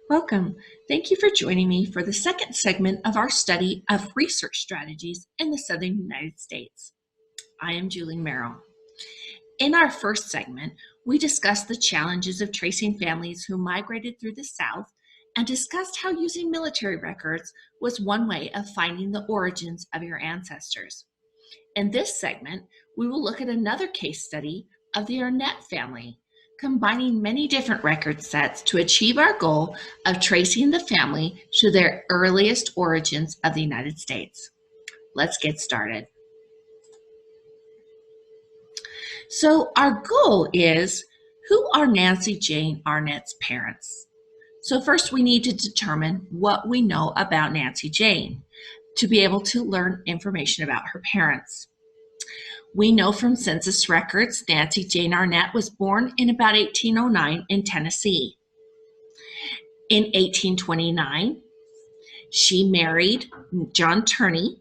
Welcome. Thank you for joining me for the second segment of our study of research strategies in the Southern United States. I am Julie Merrill. In our first segment, we discussed the challenges of tracing families who migrated through the South and discussed how using military records was one way of finding the origins of your ancestors. In this segment, we will look at another case study of the Arnett family, combining many different record sets to achieve our goal of tracing the family to their earliest origins of the United States. Let's get started. So our goal is, who are Nancy Jane Arnett's parents? So first we need to determine what we know about Nancy Jane to be able to learn information about her parents. We know from census records Nancy Jane Arnett was born in about 1809 in Tennessee. In 1829, she married John Turney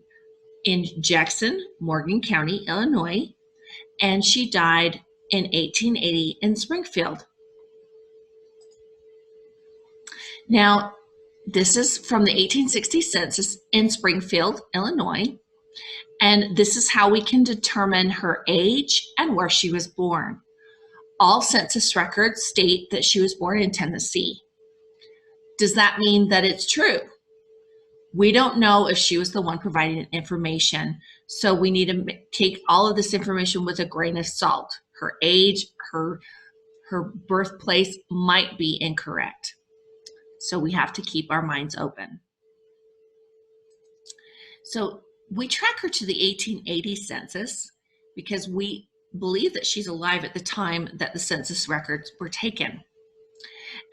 in Jackson, Morgan County, Illinois, and she died in 1880 in Springfield. Now, this is from the 1860 census in Springfield, Illinois, and this is how we can determine her age and where she was born. All census records state that she was born in Tennessee. Does that mean that it's true? We don't know if she was the one providing information, so we need to take all of this information with a grain of salt. Her age, her birthplace might be incorrect. So we have to keep our minds open. So we track her to the 1880 census because we believe that she's alive at the time that the census records were taken.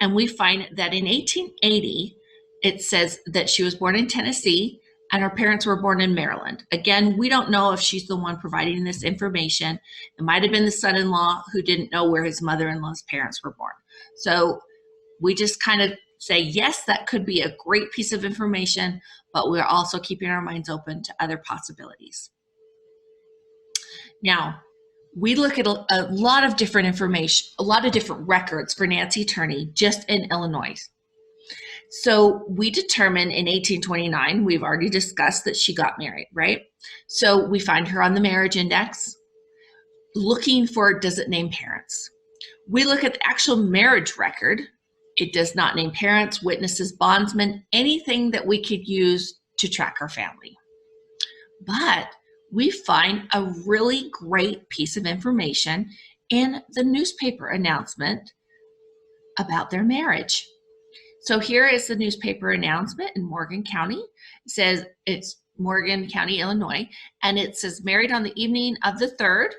And we find that in 1880, it says that she was born in Tennessee and her parents were born in Maryland. Again, we don't know if she's the one providing this information. It might have been the son-in-law who didn't know where his mother-in-law's parents were born. So we just kind of say, yes, that could be a great piece of information, but we're also keeping our minds open to other possibilities. Now, we look at a lot of different information, a lot of different records for Nancy Turney just in Illinois. So we determined in 1829, we've already discussed that she got married, right? So we find her on the marriage index, looking for, does it name parents? We look at the actual marriage record. It does not name parents, witnesses, bondsmen, anything that we could use to track our family. But we find a really great piece of information in the newspaper announcement about their marriage. So here is the newspaper announcement in Morgan County. It says it's Morgan County, Illinois, and it says married on the evening of the 3rd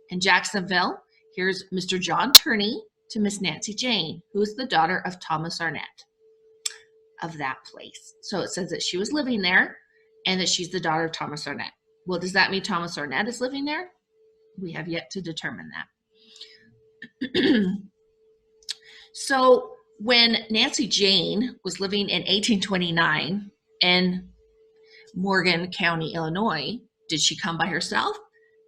in Jacksonville. Here's Mr. John Turney to Miss Nancy Jane, who is the daughter of Thomas Arnett of that place. So it says that she was living there and that she's the daughter of Thomas Arnett. Well, does that mean Thomas Arnett is living there? We have yet to determine that. So when Nancy Jane was living in 1829 in Morgan County, Illinois, did she come by herself?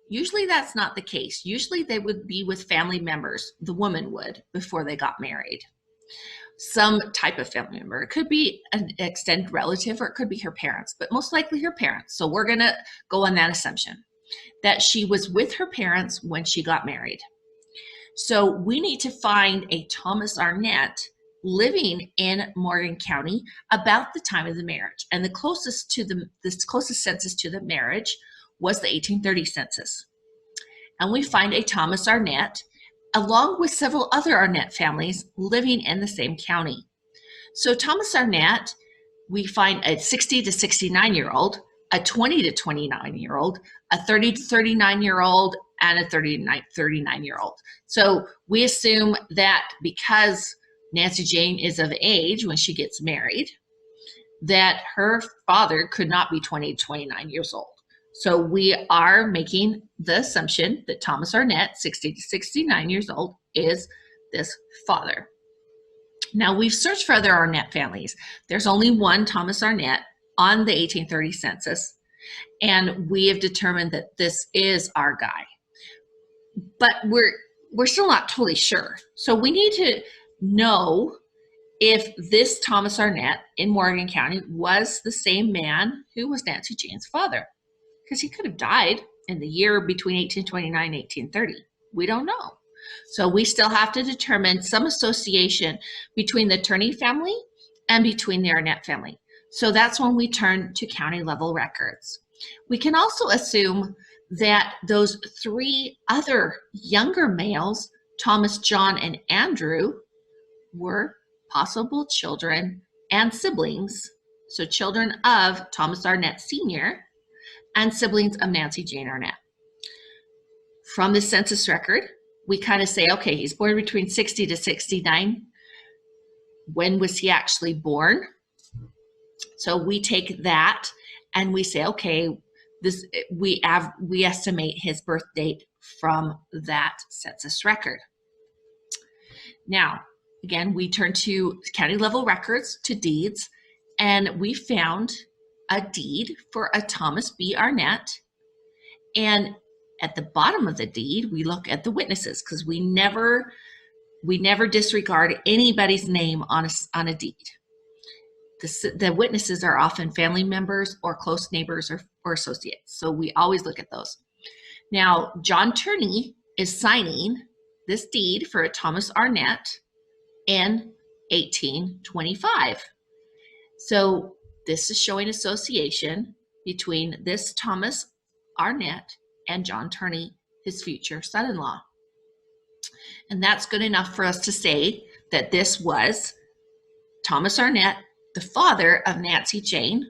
Usually that's not the case. Usually they would be with family members, the woman would, before they got married. Some type of family member. It could be an extended relative or it could be her parents, but most likely her parents. So we're gonna go on that assumption that she was with her parents when she got married. So we need to find a Thomas Arnett living in Morgan County about the time of the marriage. And the closest census to the marriage was the 1830 census. And we find a Thomas Arnett along with several other Arnett families living in the same county. So Thomas Arnett, we find a 60 to 69-year-old, a 20 to 29-year-old, a 30 to 39-year-old, and a 39-year-old. So we assume that because Nancy Jane is of age when she gets married, that her father could not be 20 to 29 years old. So we are making the assumption that Thomas Arnett, 60 to 69 years old, is this father. Now we've searched for other Arnett families. There's only one Thomas Arnett on the 1830 census, and we have determined that this is our guy. But we're still not totally sure. So we need to know if this Thomas Arnett in Morgan County was the same man who was Nancy Jane's father, because he could have died in the year between 1829 and 1830. We don't know. So we still have to determine some association between the Turney family and between the Arnett family. So that's when we turn to county level records. We can also assume that those three other younger males, Thomas, John, and Andrew, were possible children and siblings. So children of Thomas Arnett Sr. and siblings of Nancy Jane Arnett. From the census record, we kind of say, okay, he's born between 60 to 69. When was he actually born? So we take that and we say, okay, we estimate his birth date from that census record. Now, again, we turn to county level records, to deeds, and we found a deed for a Thomas B. Arnett. And at the bottom of the deed, we look at the witnesses, because we never disregard anybody's name on a deed. The witnesses are often family members or close neighbors or associates. So we always look at those. Now, John Turney is signing this deed for a Thomas Arnett in 1825. So this is showing association between this Thomas Arnett and John Turney, his future son-in-law. And that's good enough for us to say that this was Thomas Arnett, the father of Nancy Jane,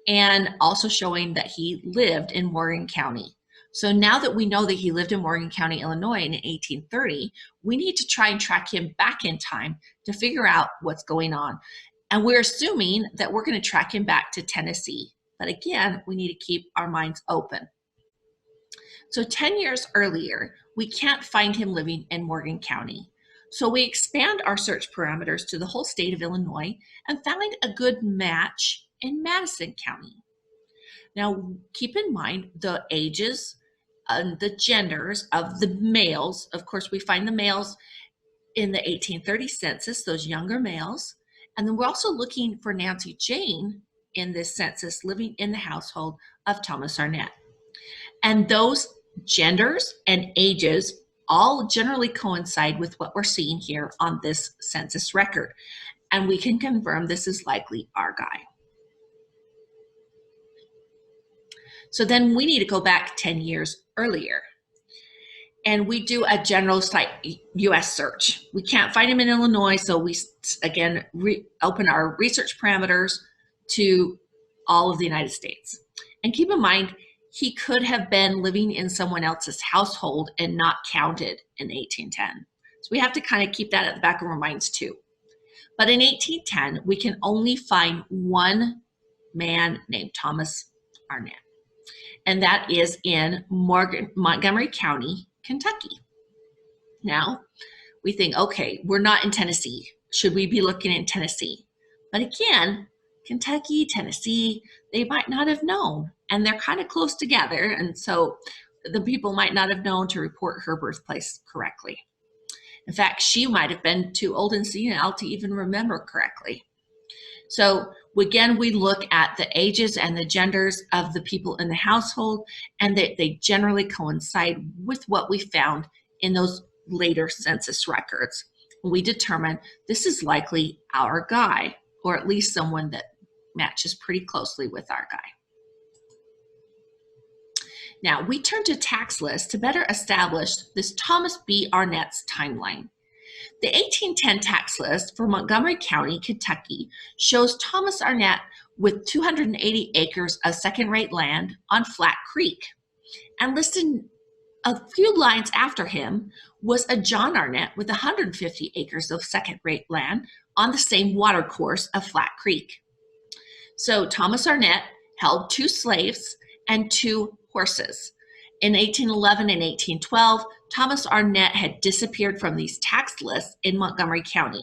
and also showing that he lived in Morgan County. So now that we know that he lived in Morgan County, Illinois in 1830, we need to try and track him back in time to figure out what's going on. And we're assuming that we're going to track him back to Tennessee. But again, we need to keep our minds open. So 10 years earlier, we can't find him living in Morgan County. So we expand our search parameters to the whole state of Illinois and found a good match in Madison County. Now, keep in mind the ages and the genders of the males. Of course, we find the males in the 1830 census, those younger males. And then we're also looking for Nancy Jane in this census living in the household of Thomas Arnett. And those genders and ages all generally coincide with what we're seeing here on this census record. And we can confirm this is likely our guy. So then we need to go back 10 years earlier. And we do a general site US search. We can't find him in Illinois, so we again open our research parameters to all of the United States. And keep in mind, he could have been living in someone else's household and not counted in 1810. So we have to kind of keep that at the back of our minds too. But in 1810, we can only find one man named Thomas Arnett. And that is in Montgomery County, Kentucky. Now, we think, okay, we're not in Tennessee. Should we be looking in Tennessee? But again, Kentucky, Tennessee, they might not have known. And they're kind of close together. And so the people might not have known to report her birthplace correctly. In fact, she might have been too old and senile to even remember correctly. So again, we look at the ages and the genders of the people in the household, and they generally coincide with what we found in those later census records. We determine this is likely our guy, or at least someone that matches pretty closely with our guy. Now, we turn to tax lists to better establish this Thomas B. Arnett's timeline. The 1810 tax list for Montgomery County, Kentucky, shows Thomas Arnett with 280 acres of second-rate land on Flat Creek. And listed a few lines after him was a John Arnett with 150 acres of second-rate land on the same watercourse of Flat Creek. So Thomas Arnett held 2 slaves and 2 horses. In 1811 and 1812, Thomas Arnett had disappeared from these tax lists in Montgomery County.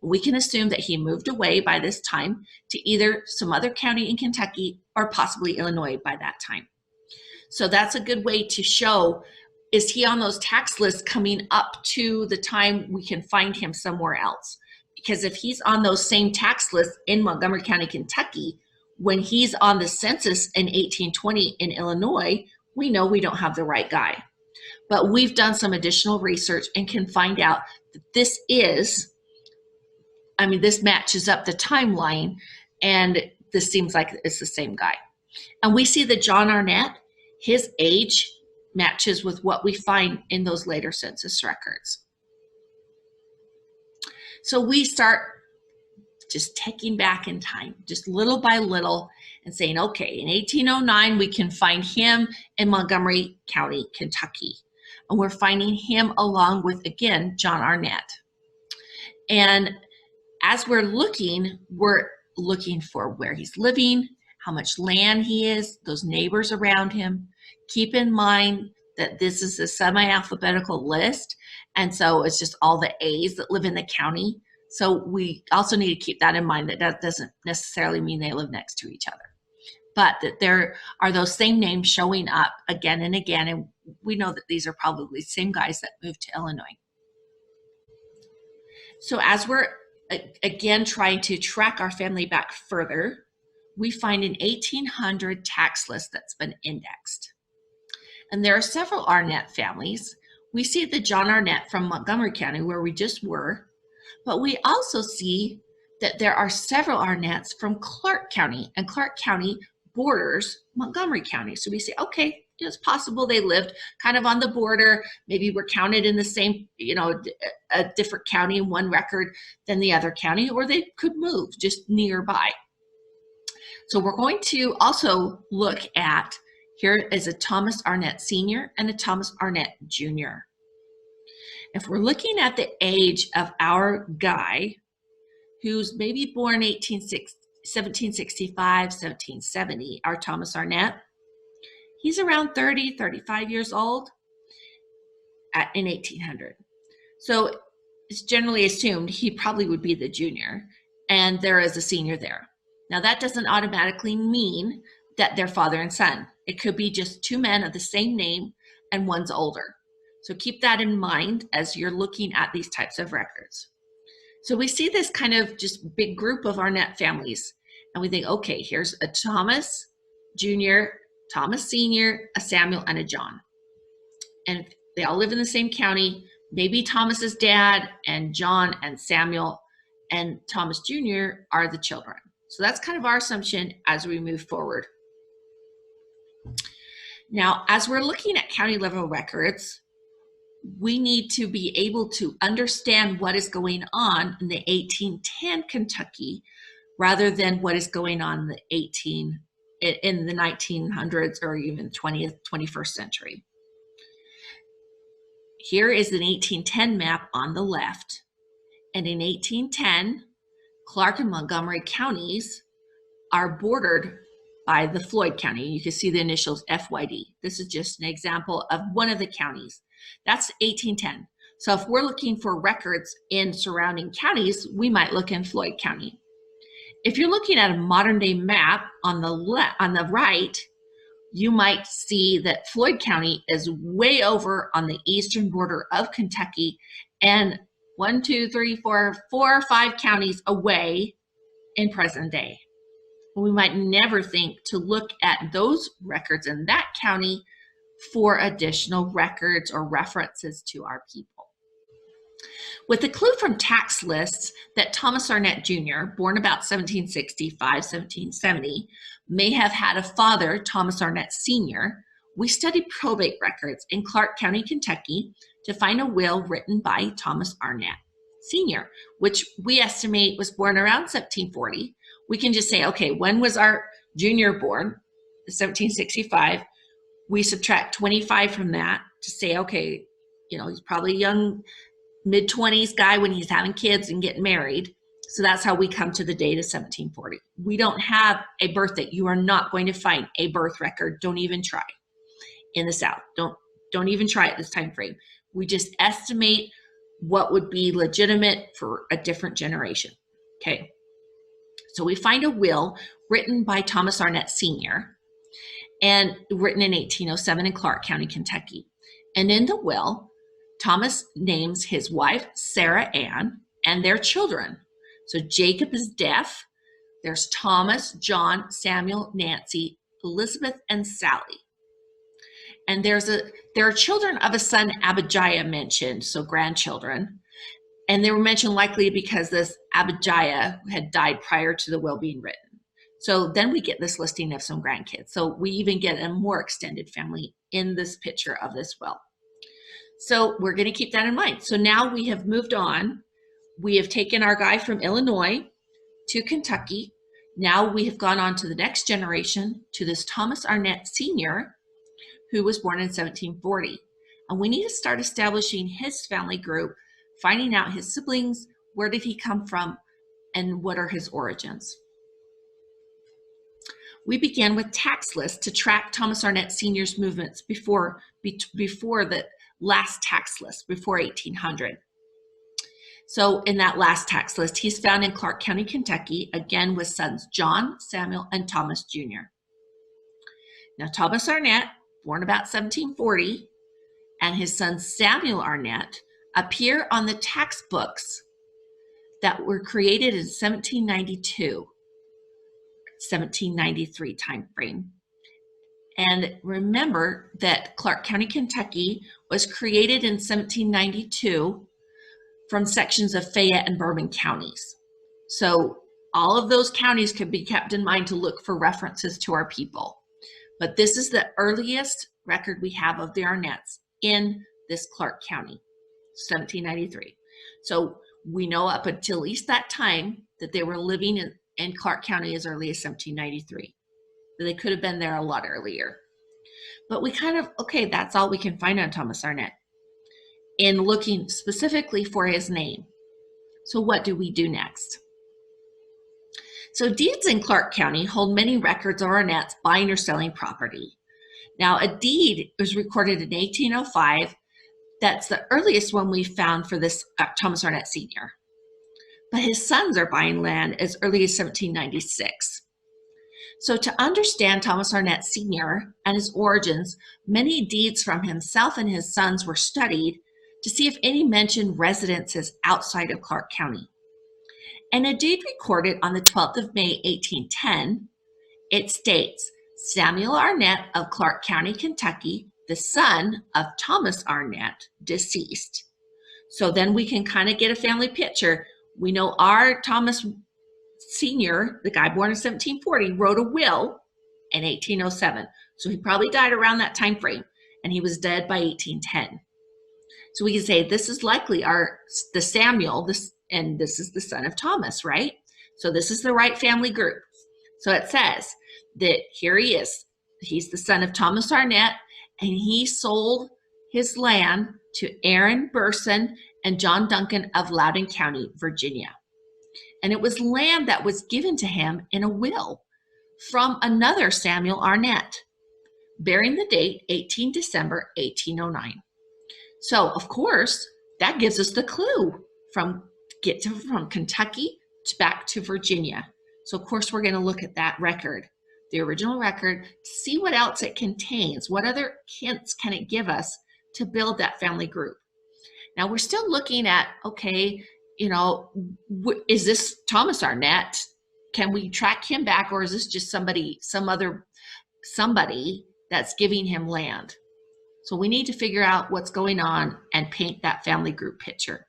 We can assume that he moved away by this time to either some other county in Kentucky or possibly Illinois by that time. So that's a good way to show, is he on those tax lists coming up to the time we can find him somewhere else? because if he's on those same tax lists in Montgomery County, Kentucky, when he's on the census in 1820 in Illinois, we know we don't have the right guy. But we've done some additional research and can find out that this matches up the timeline, and this seems like it's the same guy. And we see that John Arnett, his age matches with what we find in those later census records. So we start just taking back in time, just little by little, and saying, okay, in 1809, we can find him in Montgomery County, Kentucky. And we're finding him along with, again, John Arnett. And as we're looking for where he's living, how much land he is, those neighbors around him. Keep in mind that this is a semi-alphabetical list, and so it's just all the A's that live in the county. So we also need to keep that in mind, that that doesn't necessarily mean they live next to each other, but that there are those same names showing up again and again, and we know that these are probably the same guys that moved to Illinois. So as we're again trying to track our family back further, we find an 1800 tax list that's been indexed. And there are several Arnett families. We see the John Arnett from Montgomery County, where we just were, but we also see that there are several Arnetts from Clark County, and Clark County borders Montgomery County. So we say, okay, it's possible they lived kind of on the border, maybe were counted in the same, a different county in one record than the other county, or they could move just nearby. So we're going to also look at, here is a Thomas Arnett Sr. and a Thomas Arnett Jr. If we're looking at the age of our guy, who's maybe born 1765, 1770, our Thomas Arnett, he's around 30, 35 years old in 1800. So it's generally assumed he probably would be the junior, and there is a senior there. Now that doesn't automatically mean that they're father and son. It could be just two men of the same name and one's older. So keep that in mind as you're looking at these types of records. So we see this kind of just big group of Arnett families, and we think, okay, here's a Thomas Jr., Thomas Sr., a Samuel, and a John. And they all live in the same county. Maybe Thomas's dad and John and Samuel and Thomas Jr. are the children. So that's kind of our assumption as we move forward. Now, as we're looking at county level records, we need to be able to understand what is going on in the 1810 Kentucky rather than what is going on in the 1900s or even 20th, 21st century. Here is an 1810 map on the left, and in 1810, Clark and Montgomery counties are bordered by the Floyd County. You can see the initials FYD. This is just an example of one of the counties. That's 1810. So if we're looking for records in surrounding counties, we might look in Floyd County. If you're looking at a modern day map on the right, you might see that Floyd County is way over on the eastern border of Kentucky and 4 or 5 counties away in present day. We might never think to look at those records in that county for additional records or references to our people. With the clue from tax lists that Thomas Arnett Jr., born about 1765, 1770, may have had a father, Thomas Arnett Sr., we studied probate records in Clark County, Kentucky to find a will written by Thomas Arnett Sr., which we estimate was born around 1740. We can just say, okay, when was our junior born? 1765. We subtract 25 from that to say, okay, he's probably a young mid-20s guy when he's having kids and getting married. So that's how we come to the date of 1740. We don't have a birth date. You are not going to find a birth record. Don't even try in the South. Don't even try at this time frame. We just estimate what would be legitimate for a different generation. Okay. So we find a will written by Thomas Arnett Sr. and written in 1807 in Clark County, Kentucky. And in the will, Thomas names his wife, Sarah Ann, and their children, So Jacob is deaf. There's Thomas, John, Samuel, Nancy, Elizabeth, and Sally. And there are children of a son, Abijah, mentioned, so grandchildren. And they were mentioned likely because this Abijah had died prior to the will being written. So then we get this listing of some grandkids. So we even get a more extended family in this picture of this will. So we're going to keep that in mind. So now we have moved on. We have taken our guy from Illinois to Kentucky. Now we have gone on to the next generation, to this Thomas Arnett Sr., who was born in 1740. And we need to start establishing his family group, finding out his siblings, where did he come from, and what are his origins. We began with tax lists to track Thomas Arnett Sr.'s movements before the last tax list, before 1800. So in that last tax list, he's found in Clark County, Kentucky, again with sons John, Samuel, and Thomas Jr. Now Thomas Arnett, born about 1740, and his son Samuel Arnett appear on the tax books that were created in 1792. 1793 time frame. And remember that Clark County, Kentucky was created in 1792 from sections of Fayette and Bourbon counties. So all of those counties could be kept in mind to look for references to our people. But this is the earliest record we have of the Arnetts in this Clark County, 1793. So we know up until at least that time that they were living in Clark County as early as 1793. But they could have been there a lot earlier. But we okay, that's all we can find on Thomas Arnett in looking specifically for his name. So what do we do next? So deeds in Clark County hold many records of Arnett's buying or selling property. Now a deed was recorded in 1805. That's the earliest one we found for this Thomas Arnett Sr. But his sons are buying land as early as 1796. So to understand Thomas Arnett Sr. and his origins, many deeds from himself and his sons were studied to see if any mentioned residences outside of Clark County. In a deed recorded on the 12th of May, 1810, it states, Samuel Arnett of Clark County, Kentucky, the son of Thomas Arnett, deceased. So then we can kind of get a family picture. We know our Thomas Sr., the guy born in 1740, wrote a will in 1807. So he probably died around that time frame, and he was dead by 1810. So we can say this is likely the Samuel, and this is the son of Thomas, right? So this is the right family group. So it says that here he is. He's the son of Thomas Arnett, and he sold his land to Aaron Burson and John Duncan of Loudon County, Virginia. And it was land that was given to him in a will from another Samuel Arnett, bearing the date 18 December 1809. So, of course, that gives us the clue from Kentucky back to Virginia. So, of course, we're going to look at that record, the original record, to see what else it contains. What other hints can it give us to build that family group? Now, we're still looking at, okay, is this Thomas Arnett? Can we track him back, or is this just somebody that's giving him land? So we need to figure out what's going on and paint that family group picture.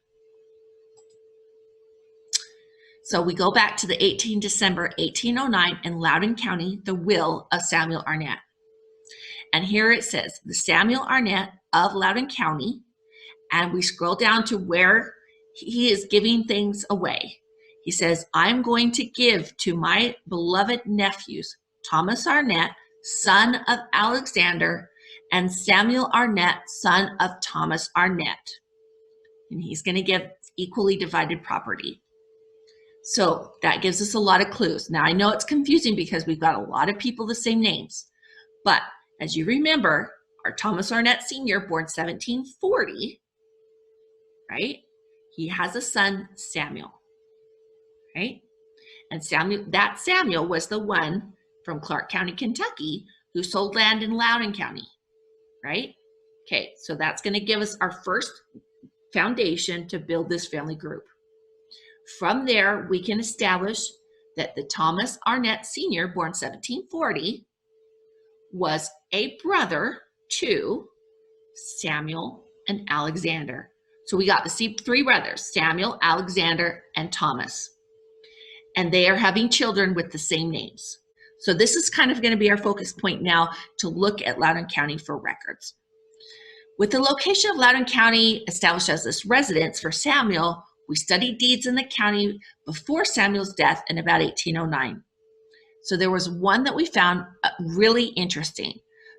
So we go back to the 18 December 1809 in Loudoun County, the will of Samuel Arnett. And here it says, the Samuel Arnett of Loudoun County, and we scroll down to where he is giving things away. He says, I'm going to give to my beloved nephews, Thomas Arnett, son of Alexander, and Samuel Arnett, son of Thomas Arnett. And he's going to give equally divided property. So that gives us a lot of clues. Now I know it's confusing because we've got a lot of people the same names, but as you remember, our Thomas Arnett Sr., born 1740, right? He has a son, Samuel, right? And that Samuel was the one from Clark County, Kentucky, who sold land in Loudon County, right? Okay, so that's going to give us our first foundation to build this family group. From there, we can establish that the Thomas Arnett Sr., born 1740, was a brother to Samuel and Alexander. So we got the three brothers, Samuel, Alexander, and Thomas. And they are having children with the same names. So this is kind of going to be our focus point now to look at Loudoun County for records. With the location of Loudoun County established as this residence for Samuel, we studied deeds in the county before Samuel's death in about 1809. So there was one that we found really interesting.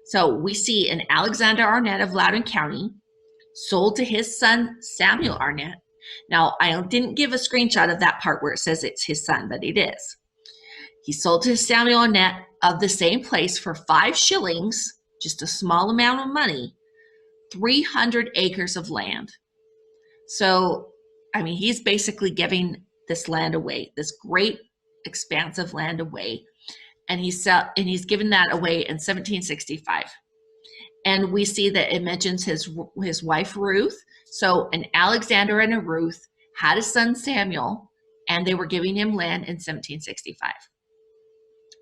So we see an Alexander Arnett of Loudon County sold to his son, Samuel Arnett. Now, I didn't give a screenshot of that part where it says it's his son, but it is. He sold to Samuel Arnett of the same place for 5 shillings, just a small amount of money, 300 acres of land. So, I mean, he's basically giving this land away, this great expansive land away. And he's given that away in 1765. And we see that it mentions his wife, Ruth. So an Alexander and a Ruth had a son, Samuel, and they were giving him land in 1765.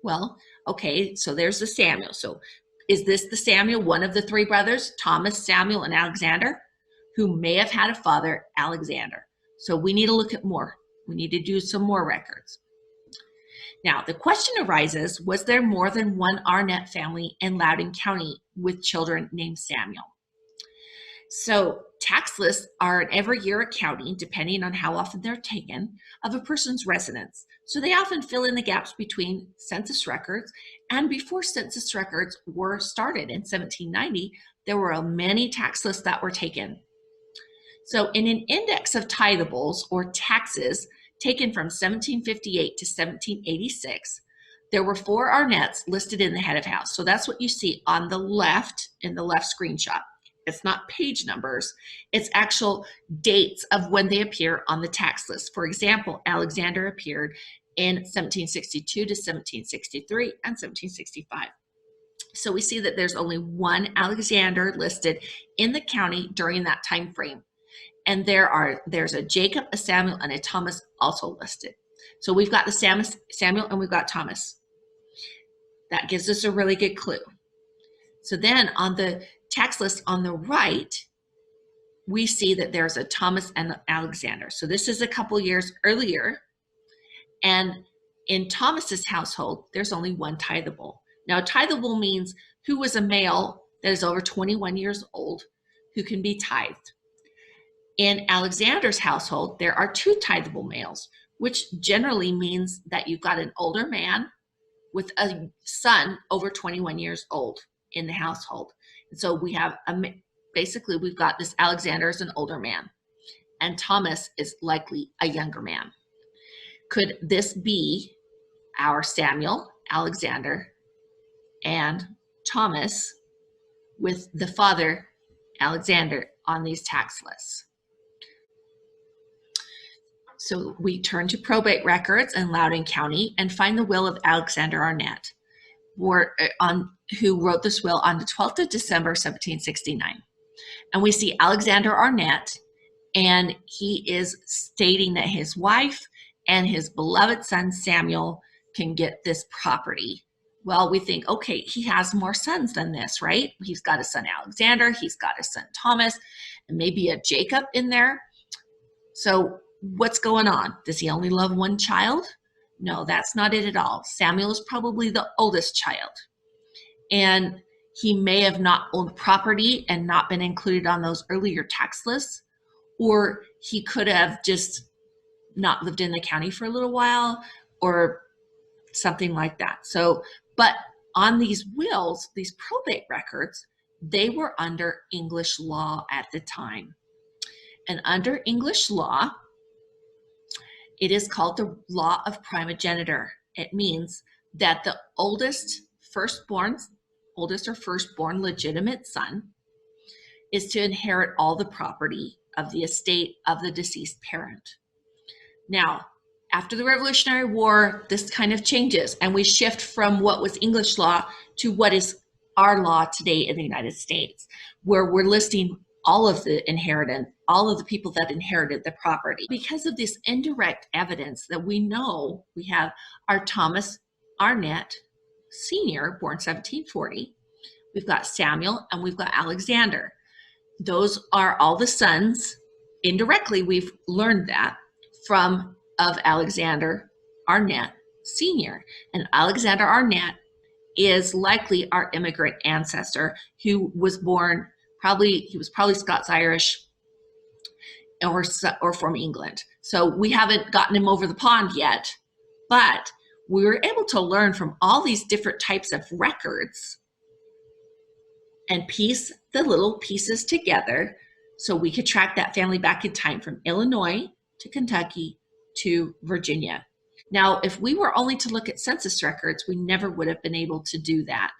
Well, okay, so there's the Samuel. So is this the Samuel, one of the 3 brothers, Thomas, Samuel, and Alexander, who may have had a father, Alexander? So we need to look at more. We need to do some more records. Now, the question arises, was there more than one Arnett family in Loudoun County with children named Samuel? So tax lists are an every year accounting, depending on how often they're taken, of a person's residence. So they often fill in the gaps between census records, and before census records were started in 1790, there were many tax lists that were taken. So in an index of tithables or taxes taken from 1758 to 1786, there were 4 Arnetts listed in the head of house. So that's what you see on the left in the left screenshot. It's not page numbers, it's actual dates of when they appear on the tax list. For example, Alexander appeared in 1762 to 1763 and 1765. So we see that there's only one Alexander listed in the county during that time frame. And there's a Jacob, a Samuel, and a Thomas also listed. So we've got the Samuel and we've got Thomas. That gives us a really good clue. So then on the tax list on the right, we see that there's a Thomas and Alexander. So this is a couple years earlier. And in Thomas's household, there's only one tithable. Now, tithable means who was a male that is over 21 years old who can be tithed. In Alexander's household, there are 2 tithable males, which generally means that you've got an older man with a son over 21 years old in the household. And so we have basically we've got this Alexander as an older man, and Thomas is likely a younger man. Could this be our Samuel, Alexander, and Thomas with the father, Alexander, on these tax lists? So we turn to probate records in Loudoun County and find the will of Alexander Arnett, who wrote this will on the 12th of December, 1769. And we see Alexander Arnett, and he is stating that his wife and his beloved son Samuel can get this property. Well, we think, okay, he has more sons than this, right? He's got a son Alexander, he's got a son Thomas, and maybe a Jacob in there. So what's going on? Does he only love one child? No, that's not it at all. Samuel is probably the oldest child. And he may have not owned property and not been included on those earlier tax lists, or he could have just not lived in the county for a little while or something like that. So, but on these wills, these probate records, they were under English law at the time. And under English law, it is called the law of primogeniture. It means that the oldest or firstborn legitimate son is to inherit all the property of the estate of the deceased parent. Now, after the Revolutionary War, this kind of changes, and we shift from what was English law to what is our law today in the United States, where we're listing all of the inheritance, all of the people that inherited the property. Because of this indirect evidence that we know, we have our Thomas Arnett Sr., born 1740. We've got Samuel and we've got Alexander. Those are all the sons. Indirectly, we've learned that of Alexander Arnett Sr. And Alexander Arnett is likely our immigrant ancestor who was born, he was probably Scots-Irish or from England. So we haven't gotten him over the pond yet, but we were able to learn from all these different types of records and piece the little pieces together so we could track that family back in time from Illinois to Kentucky to Virginia. Now, if we were only to look at census records, we never would have been able to do that.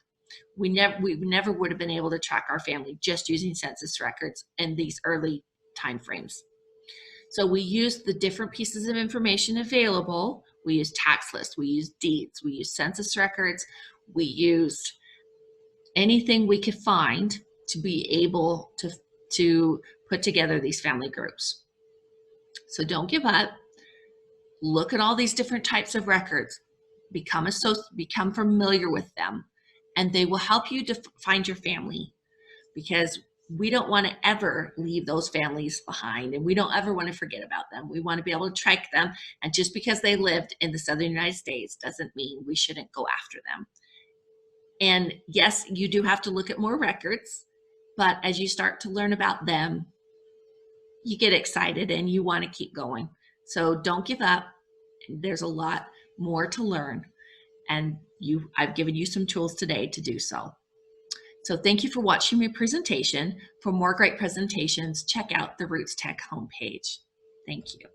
We never would have been able to track our family just using census records in these early time frames. So we used the different pieces of information available. We used tax lists, we used deeds, we used census records, we used anything we could find to be able to put together these family groups. So don't give up. Look at all these different types of records. Become familiar with them, and they will help you to find your family, because we don't want to ever leave those families behind, and we don't ever want to forget about them. We want to be able to track them, and just because they lived in the Southern United States doesn't mean we shouldn't go after them. And yes, you do have to look at more records, but as you start to learn about them, you get excited and you want to keep going. So don't give up. There's a lot more to learn, and I've given you some tools today to do so. So thank you for watching my presentation. For more great presentations, check out the RootsTech homepage. Thank you.